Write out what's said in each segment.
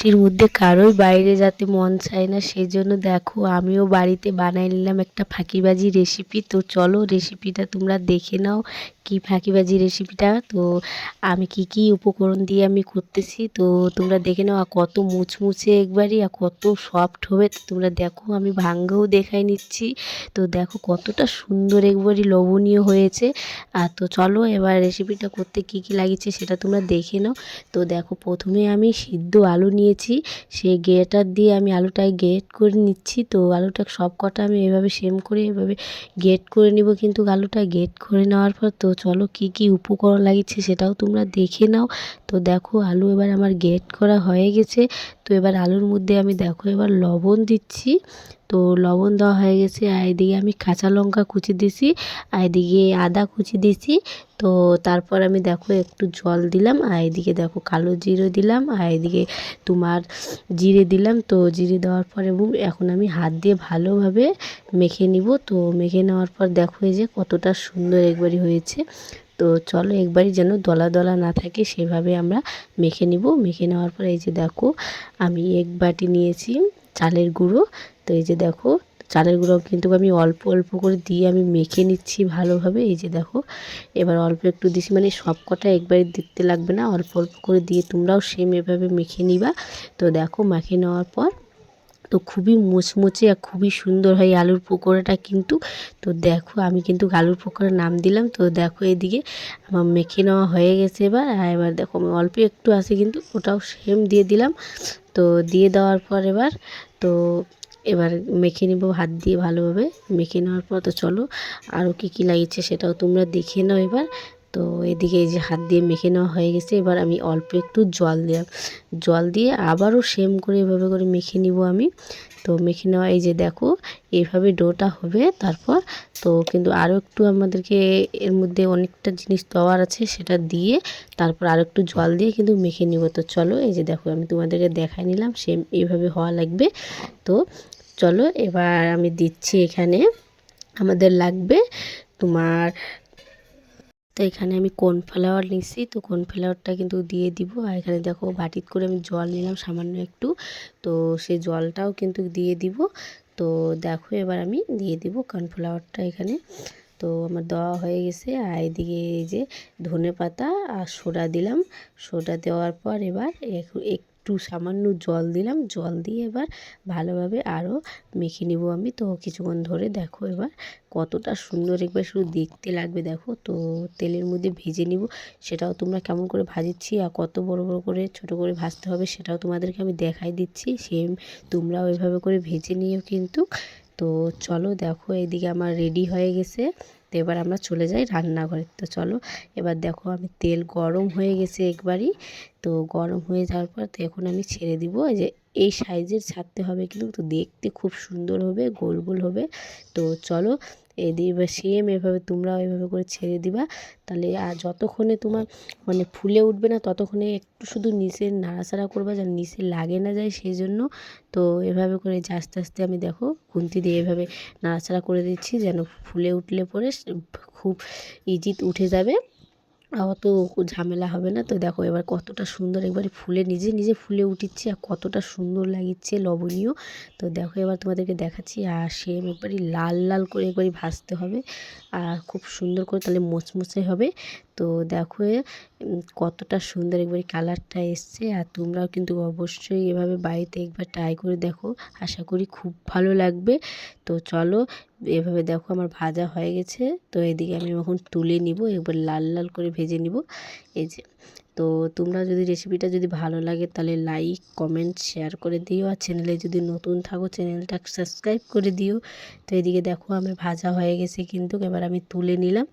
বৃষ্টির মধ্যে কারোই বাইরে যেতে মন চায় না, সেই জন্য দেখো আমিও বাড়িতে বানাই নিলাম একটা ফাঁকিবাজি রেসিপি। তো চলো রেসিপিটা তোমরা দেখে নাও, কি ফাঁকিবাজি রেসিপিটা। তো আমি কি উপকরণ দিয়ে আমি করতেছি তো তোমরা দেখে নাও। আর কত মুচমুচে একবারই, আর কত সফট হবে তো তোমরা দেখো। আমি ভাঙ্গেও দেখাই নিচ্ছি। তো দেখো কতটা সুন্দর একবারই লবণীয় হয়েছে। আর তো চলো এবার রেসিপিটা করতে কি লাগিয়েছে সেটা তোমরা দেখে নাও। তো দেখো প্রথমে আমি সিদ্ধ আলু নিয়েছি, সেই গ্রেটার দিয়ে আমি আলুটাকে গ্রেট করে নিচ্ছি। তো আলুটা সব কটা আমি এভাবে সেম করে এভাবে গ্রেট করে নিব। কিন্তু আলুটা গ্রেট করে নেওয়ার পর তো চলো কি উপকরণ লাগিয়েছে সেটাও তোমরা দেখে নাও। তো দেখো আলু এবার আমার গ্রেট করা হয়ে গেছে। তো এবার আলুর মধ্যে আমি দেখো এবার লবণ দিচ্ছি। তো লবণ দেওয়া হয়ে গেছে। আর এদিকে আমি কাঁচা লঙ্কা কুচি দিছি, আর এদিকে আদা কুচি দিছি। তো তারপর আমি দেখো একটু জল দিলাম, আর এদিকে দেখো কালো জিরে দিলাম, আর এদিকে তোমার জিরে দিলাম। তো জিরে দেওয়ার পর এবং এখন আমি হাত দিয়ে ভালোভাবে মেখে নিব। তো মেখে নেওয়ার পর দেখো এই যে কতটা সুন্দর একবারই হয়েছে। তো চলো একবারই যেন দলা দলা না থাকে সেভাবে আমরা মেখে নিব। মেখে নেওয়ার পর এই যে দেখো আমি এক বাটি নিয়েছি চালের গুঁড়ো। তো এই যে দেখো চালের গুঁড়ো কিন্তু আমি অল্প অল্প করে দিয়ে আমি মেখে নিচ্ছি ভালোভাবে। এই যে দেখো এবার অল্প একটু দিছি, মানে সব কটা একবারে দিতে লাগবে না, অল্প অল্প করে দিয়ে তোমরাও সেম এভাবে মেখে নিবা। তো দেখো মেখে নেওয়ার পর তো খুবই মুচমুচে আর খুবই সুন্দর হয় আলুর পকোড়াটা কিন্তু। তো দেখো আমি কিন্তু আলুর পকোড়ার নাম দিলাম। তো দেখো এদিকে আমার মেখে নেওয়া হয়ে গেছে এবার। আর এবার দেখো আমি অল্প একটু আছে কিন্তু ওটাও সেম দিয়ে দিলাম। তো দিয়ে দেওয়ার পর তো এবার মেখে নিব হাত দিয়ে ভালোভাবে। মেখে নেওয়ার পর তো চলো আরও কি লাগিয়েছে সেটাও তোমরা দেখে নাও এবার। তো এদিকে এই যে হাত দিয়ে মেখে নেওয়া হয়ে গেছে। এবার আমি অল্প একটু জল দিলাম, জল দিয়ে আবারও সেম করে এভাবে করে মেখে নিব আমি। তো মেখে নেওয়া এই যে দেখো এইভাবে ডোটা হবে। তারপর তো কিন্তু আরও একটু আমাদেরকে এর মধ্যে অনেকটা জিনিস দেওয়ার আছে, সেটা দিয়ে তারপর আরও একটু জল দিয়ে কিন্তু মেখে নিব। তো চলো এই যে দেখো আমি তোমাদেরকে দেখাই নিলাম সেম এইভাবে হওয়া লাগবে। তো চলো এবার আমি দিচ্ছি এখানে আমাদের লাগবে তোমার। তো এখানে আমি কর্নফ্লাওয়ার নিছি, তো কর্নফ্লাওয়ারটা কিন্তু দিয়ে দিব। আর এখানে দেখো বাটিত করে আমি জল নিলাম সামান্য একটু। তো সেই জলটাও কিন্তু দিয়ে দিব। তো দেখো এবার আমি দিয়ে দিব কর্নফ্লাওয়ারটা এখানে। তো আমার দেওয়া হয়ে গেছে। আর এদিকে এই যে ধনেপাতা আর সোডা দিলাম। সোডা দেওয়ার পর এবার একটু সামান্য জল দিলাম। জল দিয়ে এবার ভালোভাবে আরও মেখে নিব আমি। তো কিছুক্ষণ ধরে দেখো এবার কতটা সুন্দর একবার শুধু দেখতে লাগবে দেখো। তো তেলের মধ্যে ভেজে নিব, সেটাও তোমরা কেমন করে ভাজছি আর কত বড় বড় করে ছোট করে ভাজতে হবে সেটাও তোমাদেরকে আমি দেখাই দিচ্ছি। সেম তোমরাও এভাবে করে ভেজে নিও কিন্তু। তো চলো দেখো এদিকে আমার রেডি হয়ে গেছে। তো এবার আমরা চলে যাই রান্নাঘরে। তো চলো এবার দেখো আমি তেল গরম হয়ে গেছে একবারই। তো গরম হয়ে যাওয়ার পর তো এখন আমি ছেড়ে দিব। এই যে এই সাইজের ছাড়তে হবে কিন্তু, তো দেখতে খুব সুন্দর হবে, গোল গোল হবে। তো চলো এদিকে সেম এভাবে তোমরাও এভাবে করে ছেড়ে দিবা। তাহলে আর যতক্ষণে তোমার মানে ফুলে উঠবে না ততক্ষণে একটু শুধু নিচে নাড়াচাড়া করবা যেন নিচে লাগে না যায় সেই জন্য। তো এভাবে করে যে আস্তে আস্তে আমি দেখো খুন্তি দিয়ে এভাবে নাড়াচাড়া করে দিচ্ছি যেন ফুলে উঠলে পরে খুব ইজিত উঠে যাবে, অত ঝামেলা হবে না। তো দেখো এবার কতটা সুন্দর একবারে ফুলে নিজে নিজে ফুলে উঠিচ্ছে আর কতটা সুন্দর লাগিচ্ছে লবণীয়। তো দেখো এবার তোমাদেরকে দেখাচ্ছি। আর সেম একবারই লাল লাল করে একবারই ভাজতে হবে আর খুব সুন্দর করে, তাহলে মুচমুচে হবে। তো দেখো কতটা সুন্দর একবারই কালারটা এসছে। আর তোমরাও কিন্তু অবশ্যই এভাবে বাড়িতে একবার ট্রাই করে দেখো, আশা করি খুব ভালো লাগবে। তো চলো এভাবে দেখো আমার ভাজা হয়ে গেছে। তো এদিকে আমি এখন তুলে নিব, একবার লাল লাল করে ভেজে নিব। এই যে তো তোমরা যদি রেসিপিটা যদি ভালো লাগে তাহলে লাইক কমেন্ট শেয়ার করে দিও। আর চ্যানেলে যদি নতুন থাকো চ্যানেলটা সাবস্ক্রাইব করে দিও। তো এদিকে দেখো আমি ভাজা হয়ে গেছে কিন্তু, এবার আমি তুলে নিলাম।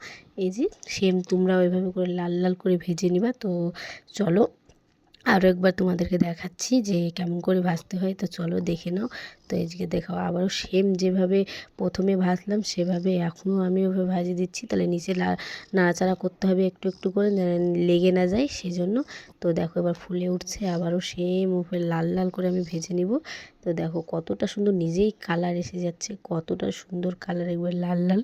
এই যে সেম তোমরাও এভাবে করে লাল লাল করে ভেজে নিবা। তো চলো আরও একবার তোমাদেরকে দেখাচ্ছি যে কেমন করে ভাজতে হয়। তো চলো দেখে নাও। তো এদিকে দেখো আবারও সেম যেভাবে প্রথমে ভাজলাম সেভাবে এখনও আমি ওভাবে ভাজিয়ে দিচ্ছি। তাহলে নিচে নাড়াচাড়া করতে হবে একটু একটু করে, লেগে না যায় সেজন্য। তো দেখো এবার ফুলে উঠছে, আবারও সেম উপরে লাল লাল করে আমি ভেজে নিব। তো দেখো কতটা সুন্দর নিজেই কালার এসে যাচ্ছে, কতটা সুন্দর কালার একবার লাল লাল।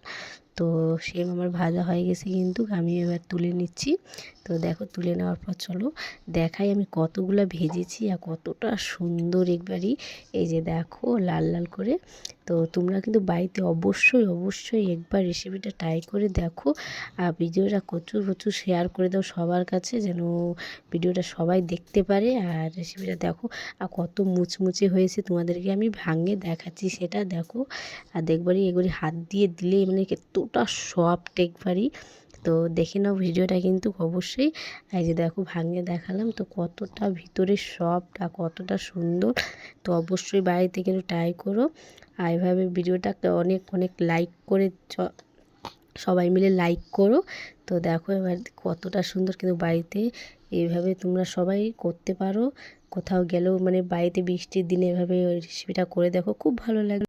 তো সেম আমার ভাজা হয়ে গেছে, কিন্তু আমি এবার তুলে নিচ্ছি। তো দেখো তুলে নেওয়ার পর চলো দেখাই আমি কতগুলো ভেজেছি আর কতটা সুন্দর একবারই। এই যে দেখো লাল লাল করে। তো তোমরা কিন্তু বাড়িতে অবশ্যই অবশ্যই একবার রেসিপিটা ট্রাই করে দেখো, আর ভিডিওটা প্রচুর প্রচুর শেয়ার করে দাও সবার কাছে, যেন ভিডিওটা সবাই দেখতে পারে। আর রেসিপিটা দেখো আর কত মুচমুচে হয়েছে, তোমাদেরকে আমি ভাঙে দেখাচ্ছি সেটা দেখো। আর দেখবারই এগুলি হাত দিয়ে দিলে মানে এতটা সফট একবারই। তো দেখে নাও ভিডিওটা কিন্তু অবশ্যই। এই যে দেখো ভাঙে দেখালাম, তো কতটা ভিতরে সফট আর কতটা সুন্দর। তো অবশ্যই বাড়িতে কিন্তু ট্রাই করো, আর এভাবে ভিডিওটাকে অনেক অনেক লাইক করে সবাই মিলে লাইক করো। তো দেখো এবার কতটা সুন্দর, কিন্তু বাড়িতে এইভাবে তোমরা সবাই করতে পারো। কোথাও গেলেও মানে বাড়িতে বৃষ্টির দিনে এভাবে রেসিপিটা করে দেখো, খুব ভালো লাগে।